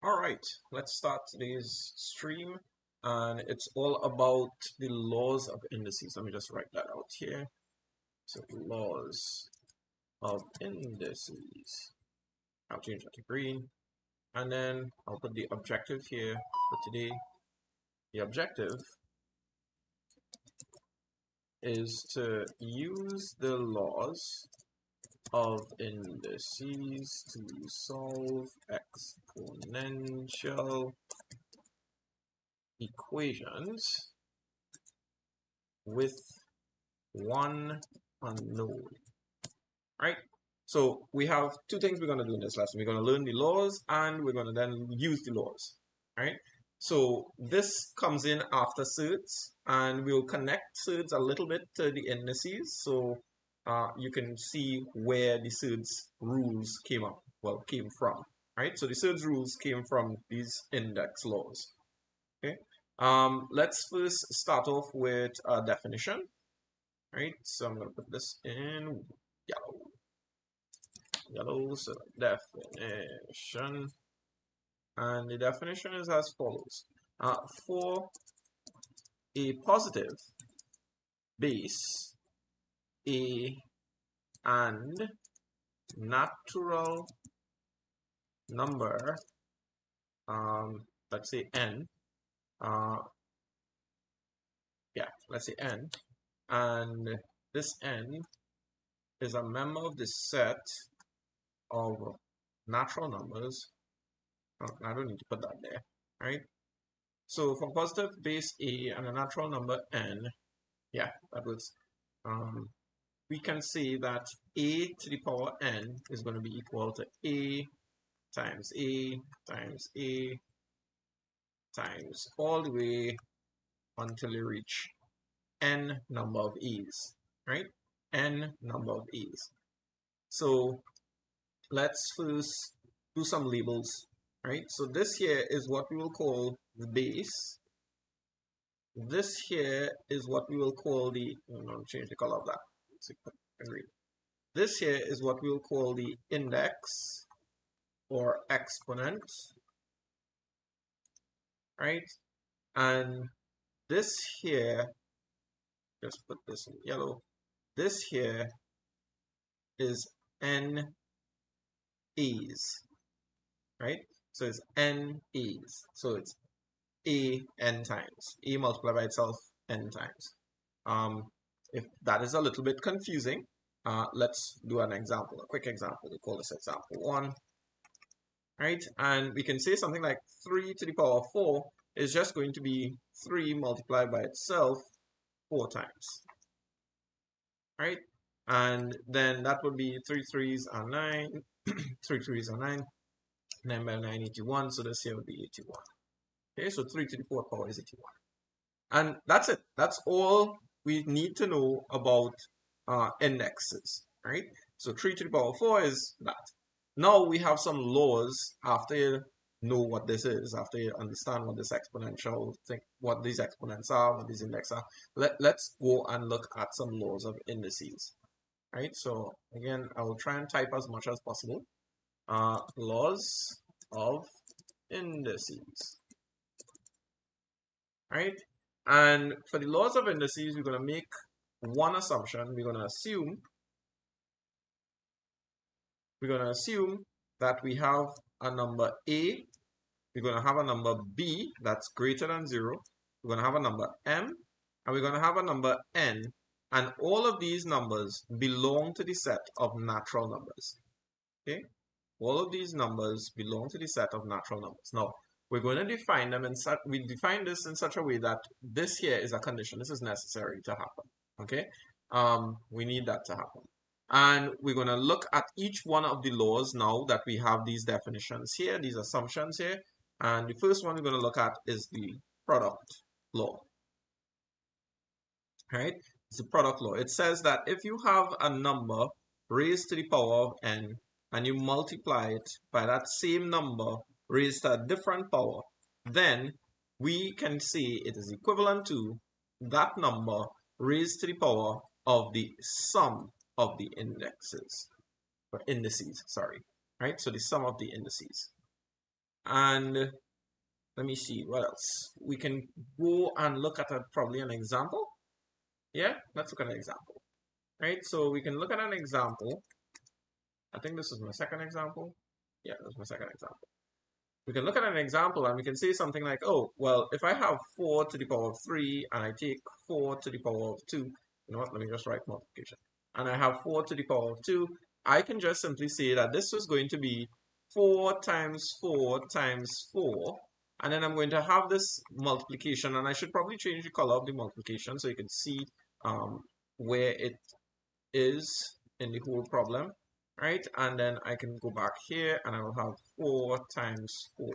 Alright, let's start today's stream, and it's all about the laws of indices. Let me just write that out here. So laws of indices. I'll change that to green, and then I'll put the objective here for today. The objective is to use the laws of indices to solve exponential equations with one unknown. Right? So we have two things we're going to do in this lesson. We're going to learn the laws and we're going to then use the laws. Right? So this comes in after surds, and we'll connect surds a little bit to the indices, so you can see where the surds rules came from. Right? So the surds rules came from these index laws. Okay. Let's first start off with a definition. Right? So I'm going to put this in yellow. So definition. And the definition is as follows. For a positive base, a and natural number, let's say n, let's say n, and this n is a member of the set of natural numbers. I don't need to put that there, right? So for positive base a and a natural number n, that works. We can say that a to the power n is going to be equal to a times times all the way until you reach n number of a's, right? N number of a's. So let's first do some labels. Right, so this here is what we will call the base. This here is what we will call the, change the color of that. This here is what we will call the index or exponent. Right, and this here, just put this in yellow. This here is n a's. Right. So it's n a's. So it's a n times. A multiplied by itself n times. If that is a little bit confusing, let's do an example, a quick example. We call this example 1. Right? And we can say something like 3 to the power 4 is just going to be 3 multiplied by itself 4 times. Right? And then that would be 3 3s are 9. 3 3s are 9. 9 by 9, 81, so this here would be 81. Okay, so 3 to the 4th power is 81. And that's it. That's all we need to know about indexes, right? So 3 to the power 4 is that. Now we have some laws after you know what this is, after you understand what this exponential thing, what these exponents are, what these indexes are. Let's go and look at some laws of indices, right? So again, I will try and type as much as possible. Laws of indices, right? And for the laws of indices, we're going to make one assumption. We're going to assume that we have a number a, we're going to have a number b that's greater than 0, we're going to have a number m, and we're going to have a number n, and all of these numbers belong to the set of natural numbers. Okay? All of these numbers belong to the set of natural numbers. Now, we're going to define them we define this in such a way that this here is a condition. This is necessary to happen. Okay? We need that to happen. And we're going to look at each one of the laws now that we have these definitions here, these assumptions here. And the first one we're going to look at is the product law. Right? It's the product law. It says that if you have a number raised to the power of n, and you multiply it by that same number raised to a different power, then we can say it is equivalent to that number raised to the power of the sum of the indices, sorry, right? So the sum of the indices. And let me see what else. We can go and look at probably an example. Yeah, let's look at an example. Right, so we can look at an example. I think this is my second example. Yeah, that's my second example. We can look at an example and we can say something like, oh, well, if I have 4 to the power of 3 and I take 4 to the power of 2, you know what, let me just write multiplication. And I have 4 to the power of 2, I can just simply say that this was going to be 4 times 4 times 4. And then I'm going to have this multiplication, and I should probably change the color of the multiplication so you can see where it is in the whole problem, right? And then I can go back here and I will have 4 times 4.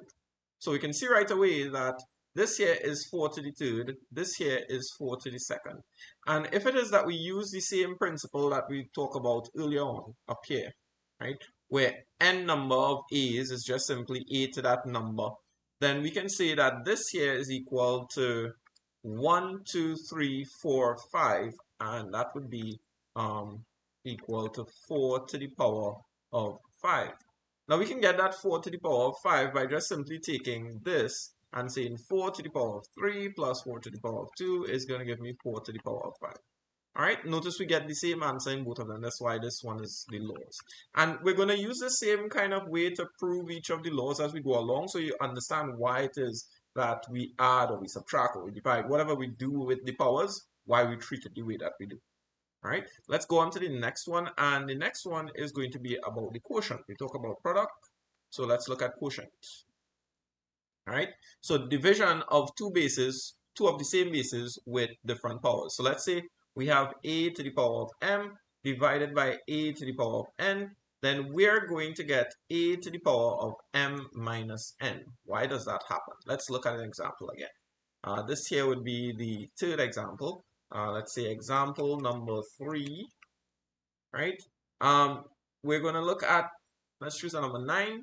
So we can see right away that this here is 4 to the third, this here is 4 to the second. And if it is that we use the same principle that we talked about earlier on up here, right, where n number of a's is just simply a to that number, then we can say that this here is equal to 1, 2, 3, 4, 5, and that would be equal to 4 to the power of 5. Now we can get that 4 to the power of 5 by just simply taking this and saying 4 to the power of 3 plus 4 to the power of 2 is going to give me 4 to the power of 5. Alright, notice we get the same answer in both of them. That's why this one is the laws. And we're going to use the same kind of way to prove each of the laws as we go along, so you understand why it is that we add or we subtract or we divide, whatever we do with the powers, why we treat it the way that we do. All right, let's go on to the next one, and the next one is going to be about the quotient. We talk about product, so let's look at quotient. All right, so division of two bases, two of the same bases with different powers. So let's say we have a to the power of m divided by a to the power of n, then we're going to get a to the power of m minus n. Why does that happen? Let's look at an example again. This here would be the third example. Let's say example number 3, right? We're going to look at, let's choose a number 9.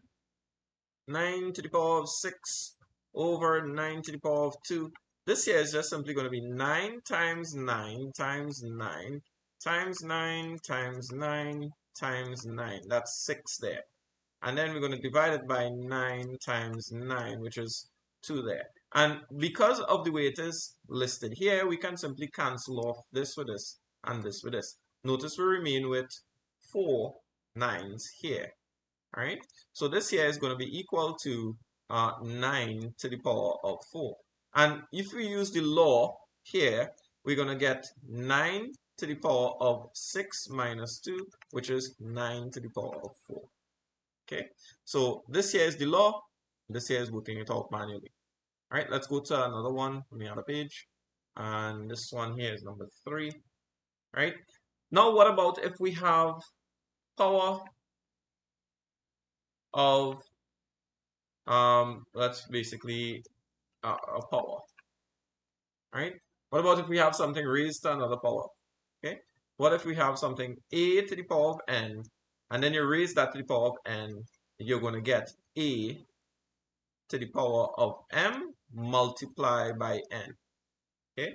9 to the power of 6 over 9 to the power of 2. This here is just simply going to be 9 times 9 times 9 times 9 times 9 times 9. That's 6 there. And then we're going to divide it by 9 times 9, which is 2 there. And because of the way it is listed here, we can simply cancel off this with this and this with this. Notice we remain with 4 9s here. All right? So this here is going to be equal to 9 to the power of 4. And if we use the law here, we're going to get 9 to the power of 6 minus 2, which is 9 to the power of 4. Okay, so this here is the law, this here is working it out manually. All right, let's go to another one on the other page, and this one here is number 3. Right, now what about if we have power of that's basically a power. Right, what about if we have something raised to another power? Okay, what if we have something a to the power of n, and then you raise that to the power of n, you're going to get a to the power of m multiplied by n. Okay,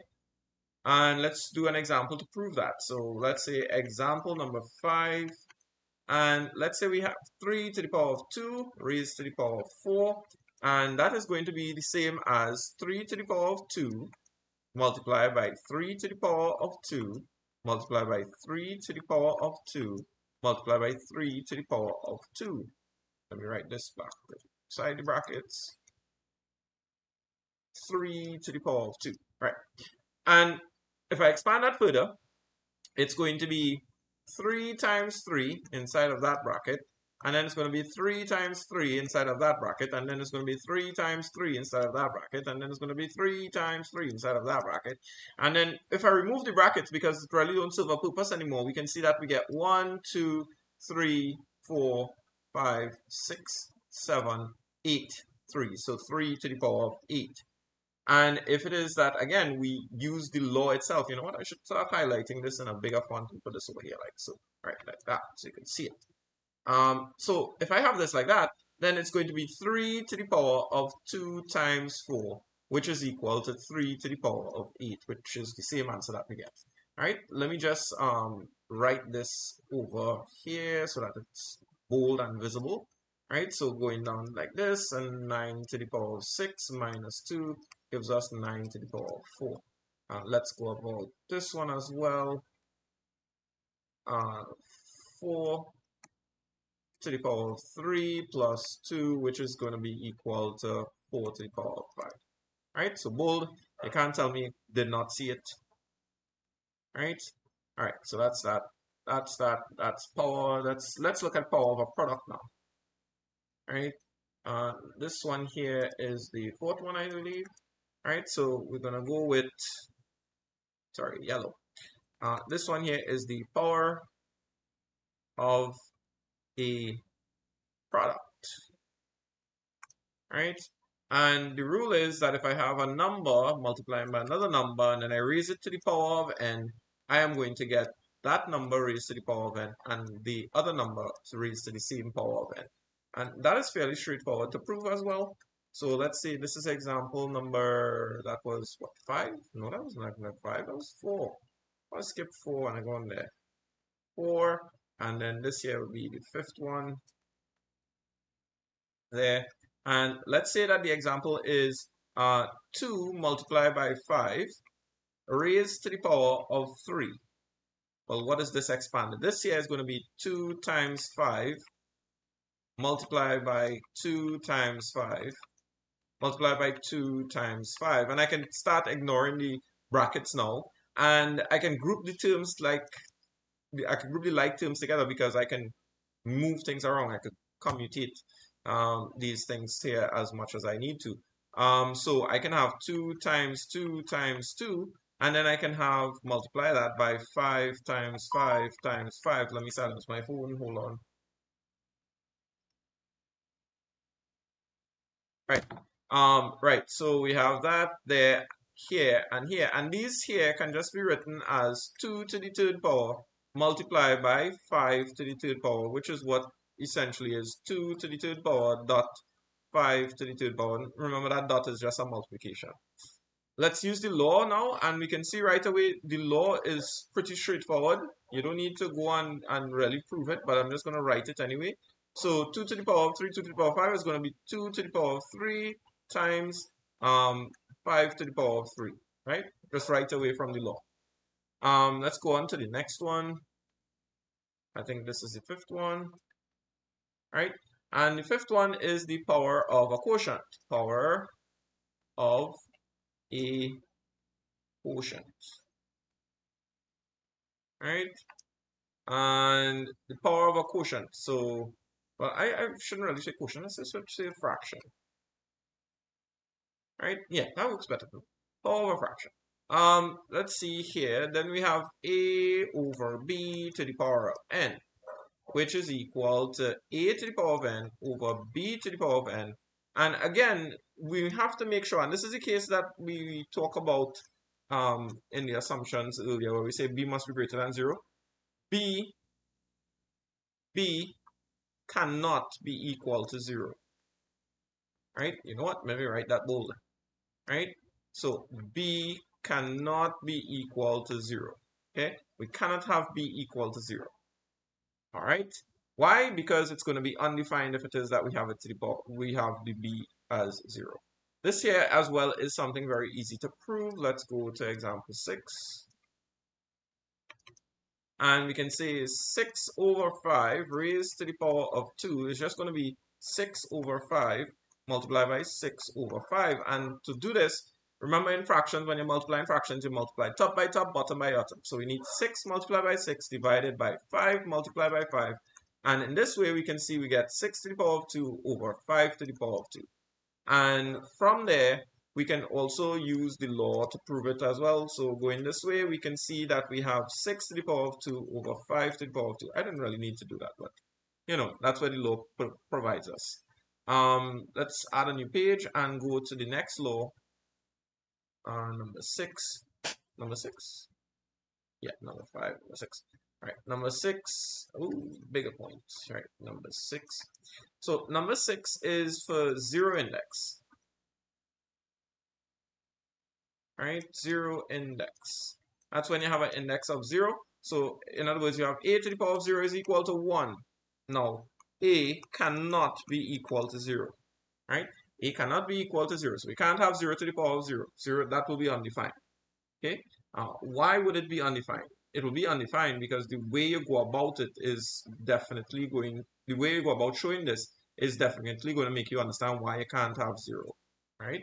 and let's do an example to prove that. So let's say example number 5, and let's say we have 3 to the power of 2 raised to the power of 4, and that is going to be the same as 3 to the power of 2 multiplied by 3 to the power of 2 multiplied by 3 to the power of 2 multiplied by 3 to the power of 2. Let me write this back inside the brackets. 3 to the power of 2, right? And if I expand that further, it's going to be 3 times 3 inside of that bracket, and then it's going to be 3 times 3 inside of that bracket, and then it's going to be 3 times 3 inside of that bracket, and then it's going to be 3 times 3 inside of that bracket. And then if I remove the brackets, because it really don't serve a purpose anymore, we can see that we get 1, 2, 3, 4, 5, 6, 7, 8, 3. So 3 to the power of 8. And if it is that, again, we use the law itself, you know what, I should start highlighting this in a bigger font and put this over here like so, right, like that, so you can see it. So if I have this like that, then it's going to be 3 to the power of 2 times 4, which is equal to 3 to the power of 8, which is the same answer that we get. All right, let me just write this over here so that it's bold and visible. right? So going down like this, and 9 to the power of 6 minus 2 gives us 9 to the power of 4. Let's go about this one as well. 4 to the power of 3 plus 2, which is going to be equal to 4 to the power of 5. Right? So bold. You can't tell me did not see it. Right? All right. So that's that. That's that. That's power. Let's look at power of a product now. Right? This one here is the fourth one, I believe. Right? So we're gonna go with, sorry, yellow. This one here is the power of a product. Right? And the rule is that if I have a number multiplying by another number and then I raise it to the power of n, I am going to get that number raised to the power of n and the other number raised to the same power of n. And that is fairly straightforward to prove as well. So let's see, this is example number, that was what, 5? No, that was not 5, that was 4. I'll skip 4 and I go on there. 4, and then this here will be the fifth one there. And let's say that the example is 2 multiplied by 5 raised to the power of 3. Well, what is this expanded? This here is going to be 2 times 5 multiplied by 2 times 5 multiplied by 2 times 5. And I can start ignoring the brackets now. And I can group the terms I can group the like terms together because I can move things around. I could commutate these things here as much as I need to. So I can have 2 times 2 times 2, and then I can have multiply that by 5 times 5 times 5. Let me silence my phone. Hold on. Right. Right. So we have that there, here, and these here can just be written as 2 to the third power multiplied by 5 to the third power, which is what essentially is 2 to the third power dot 5 to the third power. Remember that dot is just a multiplication. Let's use the law now, and we can see right away the law is pretty straightforward. You don't need to go on and really prove it, but I'm just going to write it anyway. So 2 to the power of 3 to the power of 5 is going to be 2 to the power of 3 times 5 to the power of 3, right? Just right away from the law. Let's go on to the next one. I think this is the fifth one, right? And the fifth one is the power of a quotient. Power of a quotient, right? And the power of a quotient. So, well, I shouldn't really say quotient. Let's just say a fraction, right? Yeah, that works better too. Power of a fraction. Let's see here. Then we have a over b to the power of n, which is equal to a to the power of n over b to the power of n. And again, we have to make sure, and this is the case that we talk about in the assumptions earlier, where we say b must be greater than 0. b cannot be equal to 0, right? You know what? Maybe write that bold, right? So b cannot be equal to 0, okay? We cannot have b equal to 0, all right? Why? Because it's going to be undefined if it is that we have it to the power, we have the b as 0. This here as well is something very easy to prove. Let's go to example 6. And we can say 6 over 5 raised to the power of 2 is just going to be 6 over 5 multiplied by 6 over 5. And to do this, remember in fractions, when you're multiplying fractions, you multiply top by top, bottom by bottom. So we need 6 multiplied by 6 divided by 5 multiplied by 5. And in this way, we can see we get 6 to the power of 2 over 5 to the power of 2. And from there, we can also use the law to prove it as well. So going this way, we can see that we have 6 to the power of 2 over 5 to the power of 2. I didn't really need to do that, but you know, that's what the law provides us. Let's add a new page and go to the next law. Number 6. Number 6? Yeah, number 5, number 6. All right, number 6. Ooh, bigger point. All right, number 6. So number 6 is for 0 index. Right, 0 index. That's when you have an index of 0. So in other words, you have a to the power of 0 is equal to 1. Now, a cannot be equal to 0, right? A cannot be equal to 0, so we can't have 0 to the power of 0. 0, that will be undefined, okay? Why would it be undefined? It will be undefined because the way you go about it is definitely going, the way you go about showing this is definitely going to make you understand why you can't have 0, right?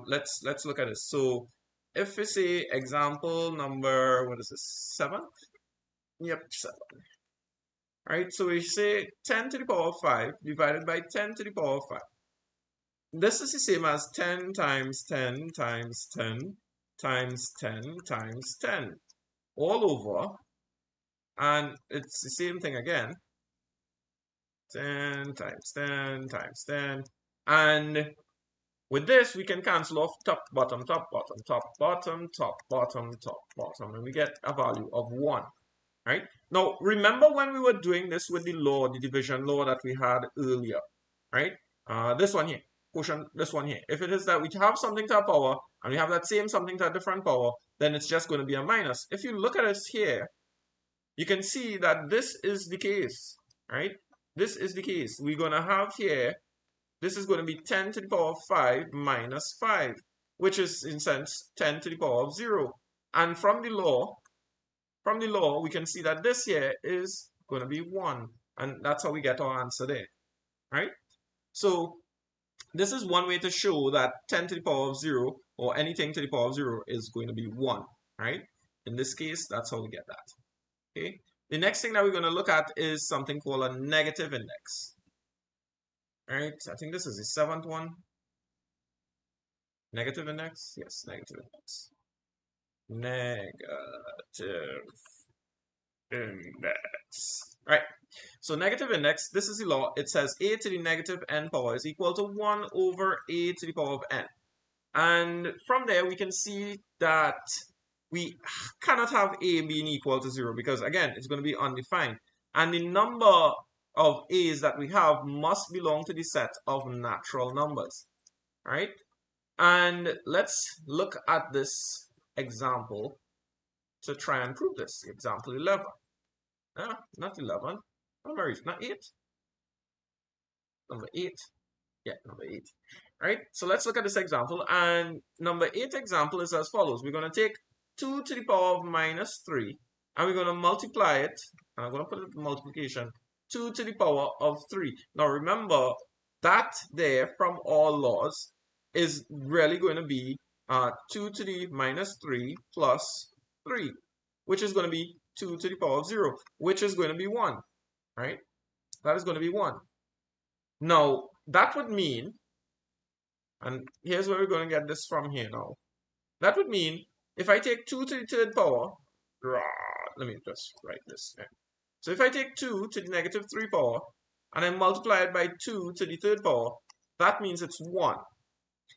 Let's look at this. So if we say example number, what is this, 7? Yep, 7. Right, so we say 10 to the power of 5 divided by 10 to the power of 5. This is the same as 10 times 10 times 10 times 10 times 10 all over, and it's the same thing again, 10 times 10 times 10, and with this we can cancel off top, bottom, top, bottom, top, bottom, top, bottom, top, bottom, and we get a value of 1. Right? Now, remember when we were doing this with the law, the division law that we had earlier, right? This one here, quotient, this one here. If it is that we have something to a power and we have that same something to a different power, then it's just going to be a minus. If you look at this here, you can see that this is the case, right? This is the case. We're going to have here, this is going to be 10 to the power of 5 minus 5, which is in sense 10 to the power of 0. And from the law, we can see that this here is going to be 1. And that's how we get our answer there, right? So this is one way to show that 10 to the power of 0 or anything to the power of 0 is going to be 1, right? In this case, that's how we get that, okay? The next thing that we're going to look at is something called a negative index, right? I think this is the 7th one. Negative index? Yes, negative index. Negative index. Right. So negative index, this is the law. It says a to the negative n power is equal to 1 over a to the power of n. And from there, we can see that we cannot have a being equal to 0 because, again, it's going to be undefined. And the number of a's that we have must belong to the set of natural numbers, right? And let's look at this example to try and prove this. Example 11. Not 11. Number 8, not 8. Number 8. Yeah, number 8. Right? So let's look at this example. And number 8 example is as follows. We're going to take 2 to the power of minus 3. And we're going to multiply it. And I'm going to put it in multiplication. 2 to the power of 3. Now remember, that there from all laws is really going to be 2 to the minus 3 plus 3. Which is going to be 2 to the power of 0, which is going to be 1, right? That is going to be 1. Now, that would mean, and here's where we're going to get this from here now. That would mean, if I take 2 to the third power, let me just write this here. So if I take 2 to the negative 3 power, and I multiply it by 2 to the third power, that means it's 1.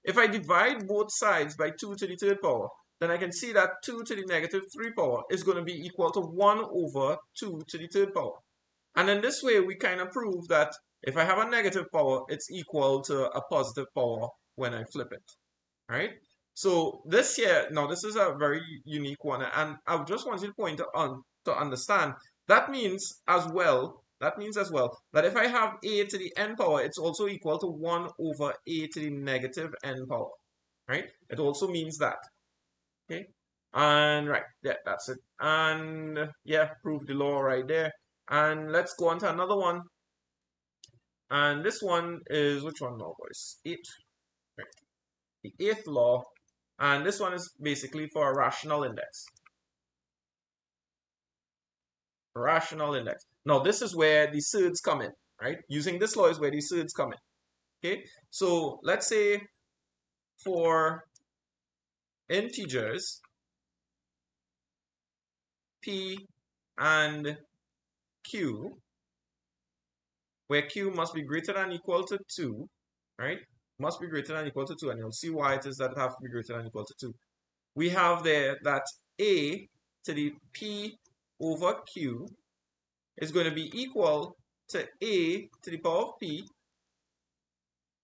If I divide both sides by 2 to the third power, then I can see that 2 to the negative 3 power is going to be equal to 1 over 2 to the third power. And in this way, we kind of prove that if I have a negative power, it's equal to a positive power when I flip it, right? So this here, now this is a very unique one, and I just want you to point on to understand, that means as well that if I have a to the n power, it's also equal to 1 over a to the negative n power, right? It also means that. Okay, and right, yeah, that's it. And yeah, prove the law right there. And let's go on to another one. And this one is, which one now, boys? 8. Right. The 8th law. And this one is basically for a rational index. Rational index. Now, this is where the surds come in, right? Using this law is where the surds come in. Okay, so let's say for integers p and q, where q must be greater than or equal to 2, right? Must be greater than or equal to 2, and you'll see why it is that it has to be greater than or equal to 2. We have there that a to the p over q is going to be equal to a to the power of p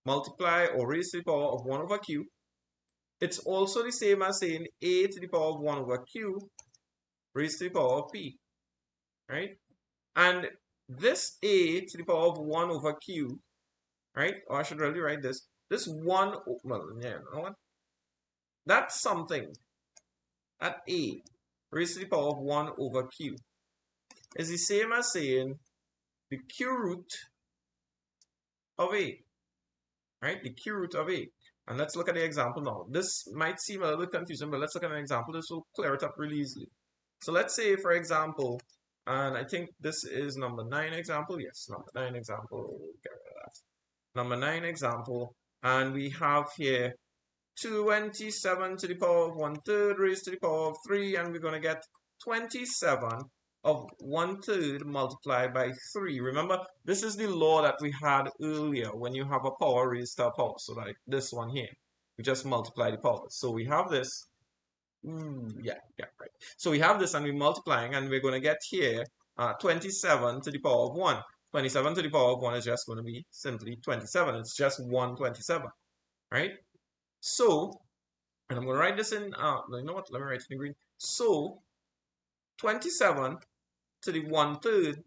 multiply or raised to the power of 1 over q. It's also the same as saying a to the power of 1 over q raised to the power of p, right? And this a to the power of 1 over q, right? Or I should really write this. This 1, well, yeah, you know what? That's something at a raised to the power of 1 over q is the same as saying the q root of a, right? The q root of a. And let's look at the example now. This might seem a little bit confusing, but let's look at an example. This will clear it up really easily. So let's say, for example, and I think this is number 9 example. Yes, number 9 example. Get rid of that. Number 9 example. And we have here 27 to the power of 1/3 raised to the power of 3. And we're going to get 27 of 1/3 multiplied by 3. Remember, this is the law that we had earlier when you have a power raised to a power. So like this one here, we just multiply the powers. So we have this. Yeah, right. So we have this and we're multiplying and we're going to get here 27 to the power of 1. 27 to the power of 1 is just going to be simply 27. It's just 127, right? So, and I'm going to write this in, you know what, let me write it in green. So, 27 to the 1/3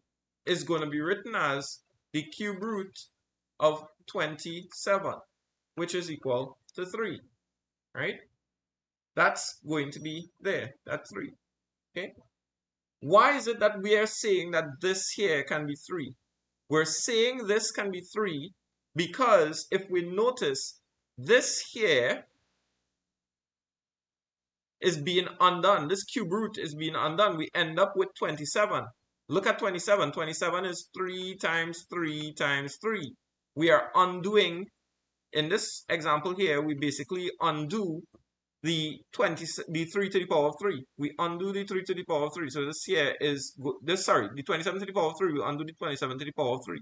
is going to be written as the cube root of 27, which is equal to 3, right? That's going to be there, that's 3, okay? Why is it that we are saying that this here can be 3? We're saying this can be 3 because if we notice, this here is being undone. This cube root is being undone. We end up with 27. Look at 27. 27 is 3 times 3 times 3. We are undoing, in this example here, we basically undo the 3 to the power of 3. We undo the 3 to the power of 3. So this here is, the 27 to the power of 3, we undo the 27 to the power of 3.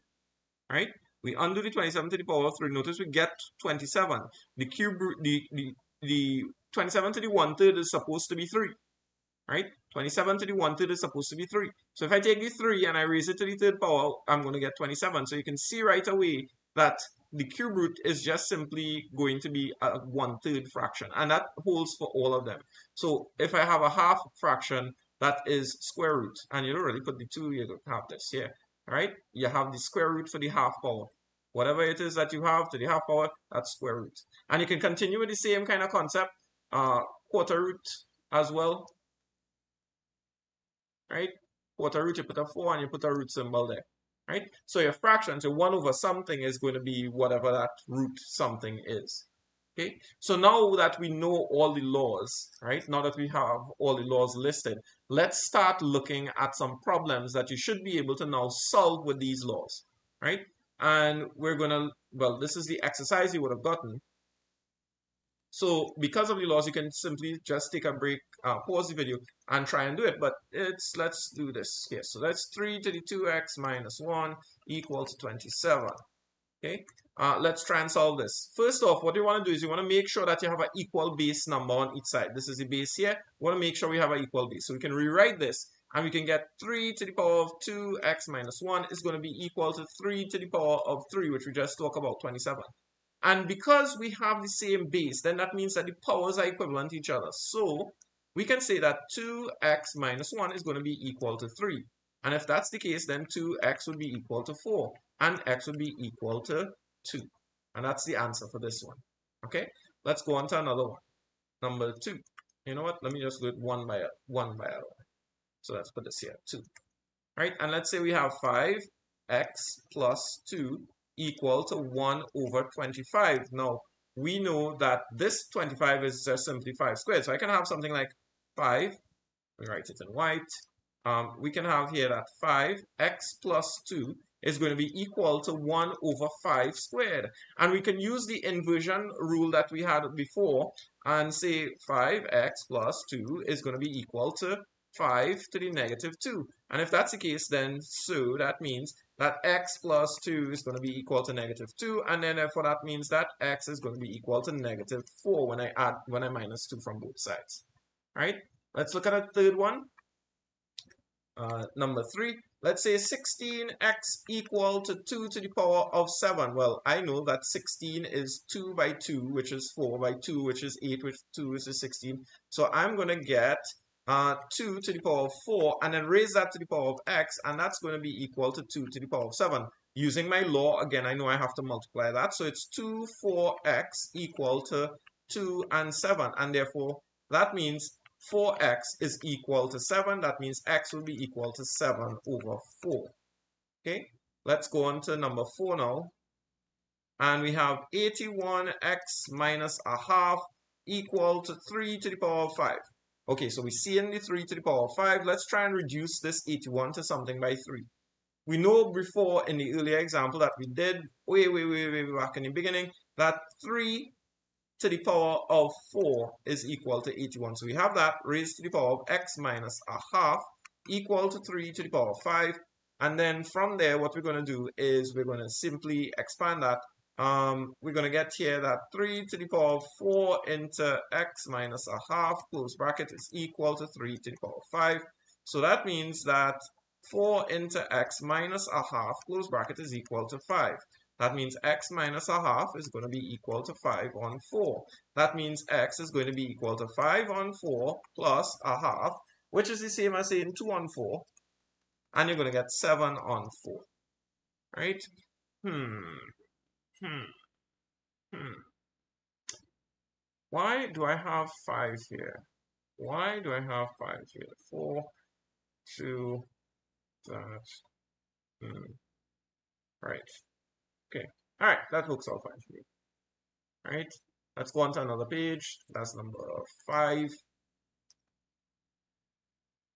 Right? We undo the 27 to the power of 3. Notice we get 27. The cube root, the 27 to the 1/3 is supposed to be 3, right? 27 to the 1/3 is supposed to be 3. So if I take the 3 and I raise it to the third power, I'm going to get 27. So you can see right away that the cube root is just simply going to be a 1/3 fraction. And that holds for all of them. So if I have a half fraction, that is square root. And you don't really put the 2, you have this here, right? You have the square root for the half power. Whatever it is that you have to the half power, that's square root. And you can continue with the same kind of concept. Quarter root as well, right? Quarter root, you put a 4 and you put a root symbol there, right? So your fraction, so 1 over something is going to be whatever that root something is, okay? So now that we know all the laws, right? Now that we have all the laws listed, let's start looking at some problems that you should be able to now solve with these laws, right? And we're going to, well, this is the exercise you would have gotten. So because of the laws, you can simply just take a break, pause the video, and try and do it. But let's do this here. So that's 3 to the 2x minus 1 equal to 27. Okay, let's try and solve this. First off, what you want to do is you want to make sure that you have an equal base number on each side. This is the base here. We want to make sure we have an equal base. So we can rewrite this, and we can get 3 to the power of 2x minus 1 is going to be equal to 3 to the power of 3, which we just talked about, 27. And because we have the same base, then that means that the powers are equivalent to each other. So we can say that 2x minus 1 is going to be equal to 3. And if that's the case, then 2x would be equal to 4. And x would be equal to 2. And that's the answer for this one. Okay, let's go on to another one. Number 2. You know what? Let me just do it one by one. So let's put this here, 2. Right? And let's say we have 5x plus 2 equal to 1 over 25. Now, we know that this 25 is just simply 5 squared. So I can have something like 5. We write it in white. We can have here that 5x plus 2 is going to be equal to 1 over 5 squared. And we can use the inversion rule that we had before and say 5x plus 2 is going to be equal to 5 to the negative 2. And if that's the case, then so that means that x plus 2 is going to be equal to negative 2. And then therefore that means that x is going to be equal to negative 4 when I minus 2 from both sides. All right, let's look at a third one. Number 3, let's say 16x equal to 2 to the power of 7. Well, I know that 16 is 2 by 2, which is 4 by 2, which is 8, which 2 is 16. So I'm going to get 2 to the power of 4 and then raise that to the power of x, and that's going to be equal to 2 to the power of 7. Using my law, again, I know I have to multiply that. So it's 2, 4x equal to 2 and 7. And therefore, that means 4x is equal to 7. That means x will be equal to 7 over 4. Okay, let's go on to number 4 now. And we have 81x minus a half equal to 3 to the power of 5. Okay, so we see in the 3 to the power of 5. Let's try and reduce this 81 to something by 3. We know before in the earlier example that we did way back in the beginning that 3 to the power of 4 is equal to 81. So we have that raised to the power of x minus a half equal to 3 to the power of 5. And then from there, what we're going to do is we're going to simply expand that. We're going to get here that 3 to the power of 4 into x minus a half, close bracket, is equal to 3 to the power of 5. So that means that 4 into x minus a half, close bracket, is equal to 5. That means x minus a half is going to be equal to 5 on 4. That means x is going to be equal to 5 on 4 plus a half, which is the same as saying 2 on 4. And you're going to get 7 on 4. Right? Why do I have 5 here? Why do I have 5 here? 4, 2, that. Right. Okay. All right. That looks all fine for me. All right. Let's go on to another page. That's number 5.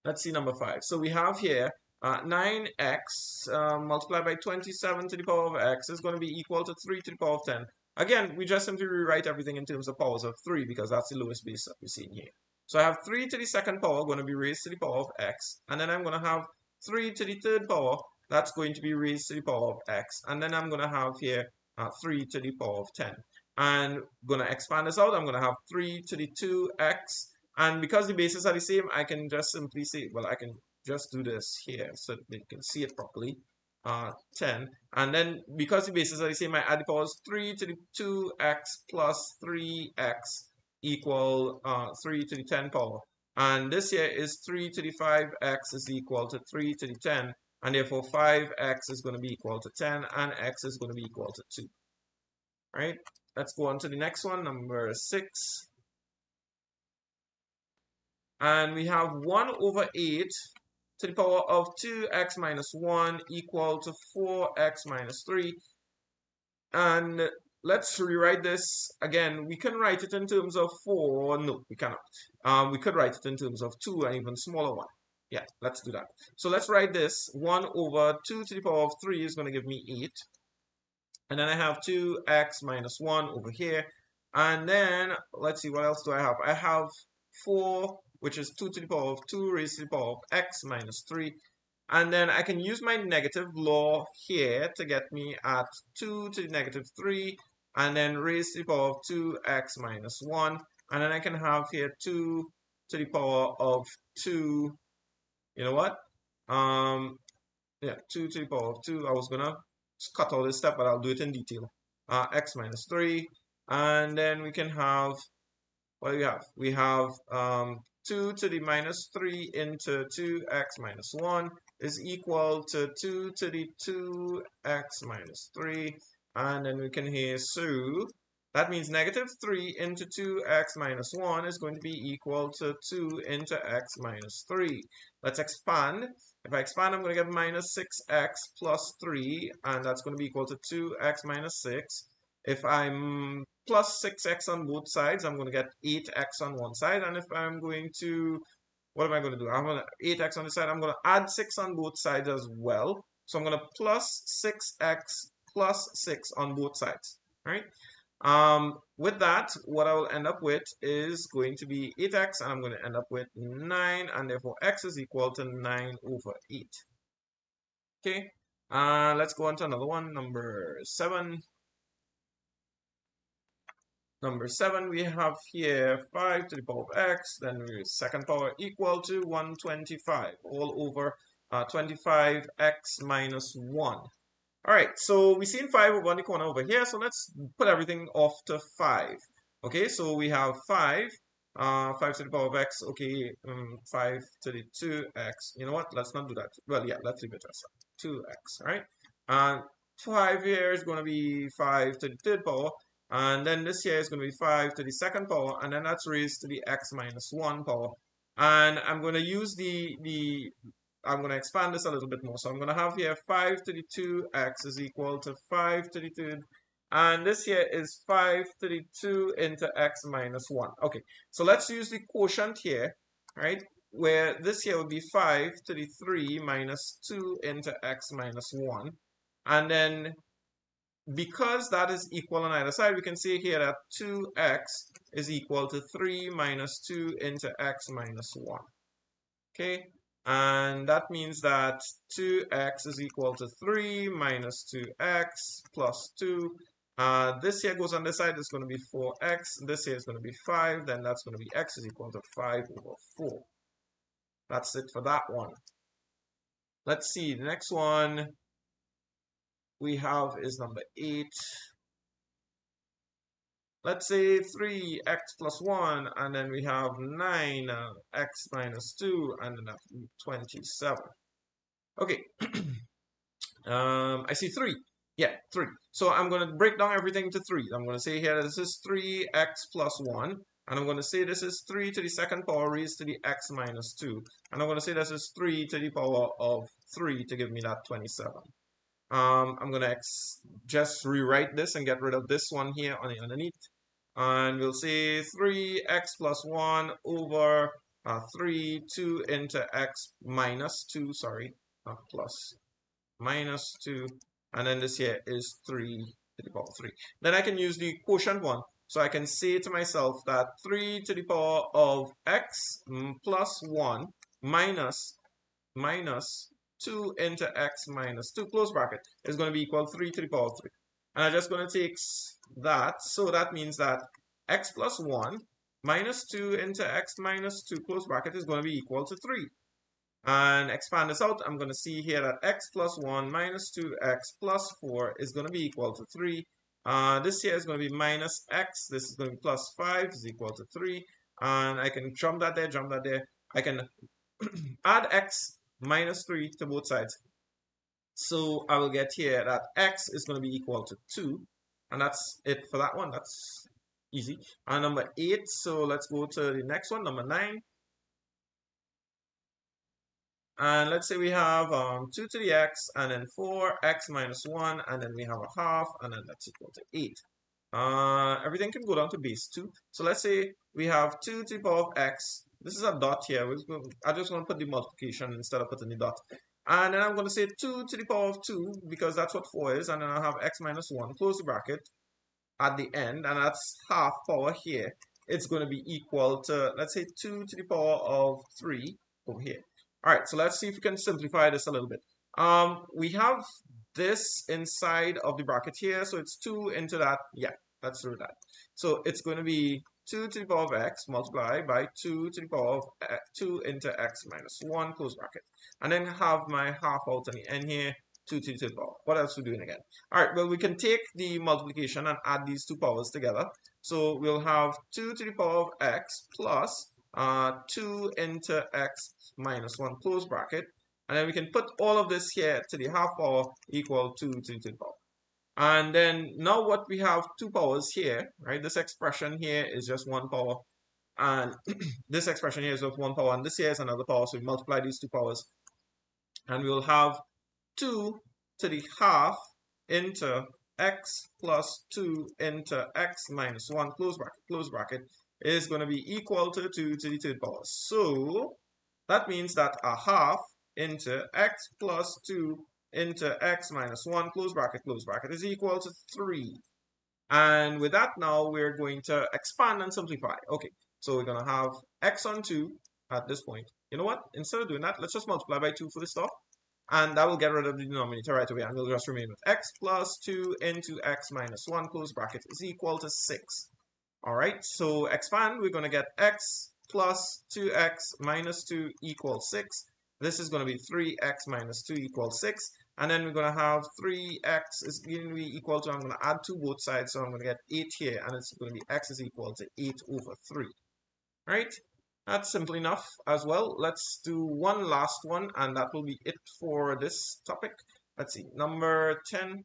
Let's see number 5. So we have here 9x multiplied by 27 to the power of x is going to be equal to 3 to the power of 10. Again, we just simply rewrite everything in terms of powers of 3 because that's the lowest base that we're seeing here. So I have 3 to the second power going to be raised to the power of x. And then I'm going to have 3 to the third power that's going to be raised to the power of x. And then I'm going to have here 3 to the power of 10. And going to expand this out. I'm going to have 3 to the 2x. And because the bases are the same, I can just simply say, well, I can just do this here so that they can see it properly. 10. And then because the bases are the same, I add the powers 3 to the 2x plus 3x equal 3 to the 10 power. And this here is 3 to the 5x is equal to 3 to the 10. And therefore 5x is going to be equal to 10 and x is going to be equal to 2. All right, let's go on to the next one, number 6. And we have 1 over 8 to the power of 2x minus 1 equal to 4x minus 3. And let's rewrite this again. We can write it in terms of 4. No, we cannot. We could write it in terms of 2, an even smaller one. Yeah, let's do that. So let's write this. 1 over 2 to the power of 3 is going to give me 8. And then I have 2x minus 1 over here. And then, let's see, what else do I have? I have 4, which is 2 to the power of 2 raised to the power of x minus 3. And then I can use my negative law here to get me at 2 to the negative 3. And then raised to the power of 2x minus 1. And then I can have here 2 to the power of 2. You know what? Yeah, 2 to the power of 2. I was going to cut out this step, but I'll do it in detail. X minus 3. And then we can have, what do we have? We have 2 to the minus 3 into 2x minus 1 is equal to 2 to the 2x minus 3. And then we can hear, so that means negative 3 into 2x minus 1 is going to be equal to 2 into x minus 3. Let's expand. If I expand, I'm going to get minus 6x plus 3, and that's going to be equal to 2x minus 6. If I'm plus 6x on both sides, I'm going to get 8x on one side. And if I'm going to, what am I going to do? I'm going to 8x on the side. I'm going to add 6 on both sides as well. So I'm going to plus 6x plus 6 on both sides. Right? With that, what I will end up with is going to be 8x, and I'm going to end up with 9, and therefore x is equal to 9 over 8. Okay, let's go on to another one, number 7. Number 7, we have here 5 to the power of x, then the second power equal to 125, all over 25x minus 1. All right, so we seen 5 over in the corner over here, so let's put everything off to 5. Okay, so we have 5 5 to the power of x, okay, 5 to the 2x. You know what? Let's not do that. Well, yeah, let's leave it as 2x, right? And 5 here is going to be 5 to the third power, and then this here is going to be 5 to the second power, and then that's raised to the x minus 1 power. And I'm going to use I'm going to expand this a little bit more. So I'm going to have here 5 to the 2x is equal to 5 to the third. And this here is 5 to the 2 into x minus 1. Okay, so let's use the quotient here, right? Where this here would be 5 to the 3 minus 2 into x minus 1. And then because that is equal on either side, we can say here that 2x is equal to 3 minus 2 into x minus 1. Okay, and that means that 2x is equal to 3 minus 2x plus 2. This here goes on this side, it's going to be 4x. This here is going to be 5. Then that's going to be x is equal to 5 over 4. That's it for that one. Let's see, the next one we have is number 8. Let's say 3x plus 1, and then we have 9x minus 2, and then that's 27. Okay. I see 3. Yeah, 3. So I'm going to break down everything to 3. I'm going to say here this is 3x plus 1. And I'm going to say this is 3 to the second power raised to the x minus 2. And I'm going to say this is 3 to the power of 3 to give me that 27. I'm going to just rewrite this and get rid of this one here on the underneath. And we'll say 3x plus 1 over 3, 2 into x minus 2, sorry, plus minus 2, and then this here is 3 to the power 3. Then I can use the quotient one. So I can say to myself that 3 to the power of x plus 1 minus 2 into x minus 2, close bracket, is going to be equal to 3 to the power 3. And I'm just going to take that. So that means that x plus 1 minus 2 into x minus 2, close bracket, is going to be equal to 3. And expand this out, I'm going to see here that x plus 1 minus 2x plus 4 is going to be equal to 3. This here is going to be minus x. This is going to be plus 5 is equal to 3. And I can jump that there. I can add x minus 3 to both sides. So I will get here that x is going to be equal to 2. And that's it for that one. That's easy. And number 8, so let's go to the next one, number 9. And let's say we have 2 to the x, and then 4x minus 1, and then we have a half, and then that's equal to 8. Everything can go down to base 2. So let's say we have 2 to the power of x. This is a dot here. I just want to put the multiplication instead of putting the dot. And then I'm going to say 2 to the power of 2, because that's what 4 is, and then I'll have x minus 1, close the bracket, at the end, and that's half power here. It's going to be equal to, let's say, 2 to the power of 3 over here. All right, so let's see if we can simplify this a little bit. We have this inside of the bracket here, so it's 2 into that. Yeah, let's do that. So it's going to be 2 to the power of x multiplied by 2 to the power of 2 into x minus 1, close bracket. And then have my half out on the end here, 2 to the third power. What else are we doing again? All right, well, we can take the multiplication and add these two powers together. So we'll have 2 to the power of x plus 2 into x minus 1, close bracket. And then we can put all of this here to the half power equal to the third power. And then now what we have two powers here, right? This expression here is just one power. And this expression here is just one power. And this here is another power. So we multiply these two powers. And we'll have 2 to the half into x plus 2 into x minus 1, close bracket, is going to be equal to 2 to the third power. So that means that a half into x plus 2 into x minus 1, close bracket, is equal to 3. And with that now, we're going to expand and simplify. Okay, so we're going to have x on 2 at this point. You know what? Instead of doing that, let's just multiply by 2 for this stuff. And that will get rid of the denominator right away. And we'll just remain with x plus 2 into x minus 1, close bracket, is equal to 6. All right, so expand, we're going to get x plus 2x minus 2 equals 6. This is going to be 3x minus 2 equals 6. And then we're going to have 3x is going to be equal to, I'm going to add 2 both sides, so I'm going to get 8 here. And it's going to be x is equal to 8 over 3. right? That's simple enough as well. Let's do one last one, and that will be it for this topic. Let's see, number 10.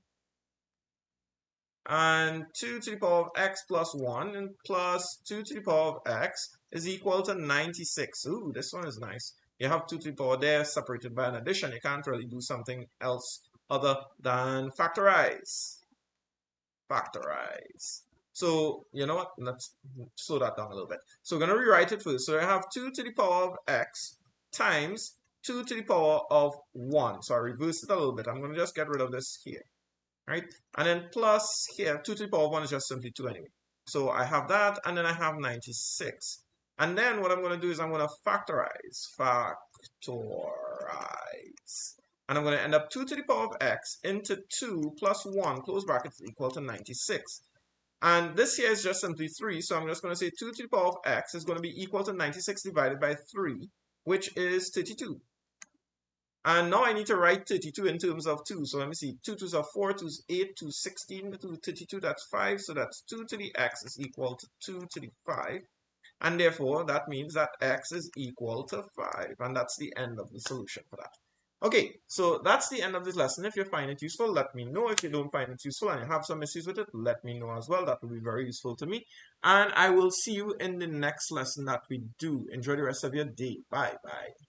And 2 to the power of x plus 1 and plus 2 to the power of x is equal to 96. Ooh, this one is nice. You have 2 to the power there separated by an addition. You can't really do something else other than factorize. Factorize. So, you know what? Let's slow that down a little bit. So we're going to rewrite it first. So I have 2 to the power of x times 2 to the power of 1. So I reverse it a little bit. I'm going to just get rid of this here, right? And then plus here, 2 to the power of 1 is just simply 2 anyway. So I have that, and then I have 96. And then what I'm going to do is I'm going to factorize. And I'm going to end up 2 to the power of x into 2 plus 1, close brackets, equal to 96. And this here is just simply 3, so I'm just going to say 2 to the power of x is going to be equal to 96 divided by 3, which is 32. And now I need to write 32 in terms of 2. So let me see. 2 2s are 4, 2 is 8, 2 is 16, 2 32, that's 5. So that's 2 to the x is equal to 2 to the 5. And therefore, that means that x is equal to 5. And that's the end of the solution for that. Okay, so that's the end of this lesson. If you find it useful, let me know. If you don't find it useful and you have some issues with it, let me know as well. That will be very useful to me. And I will see you in the next lesson that we do. Enjoy the rest of your day. Bye-bye.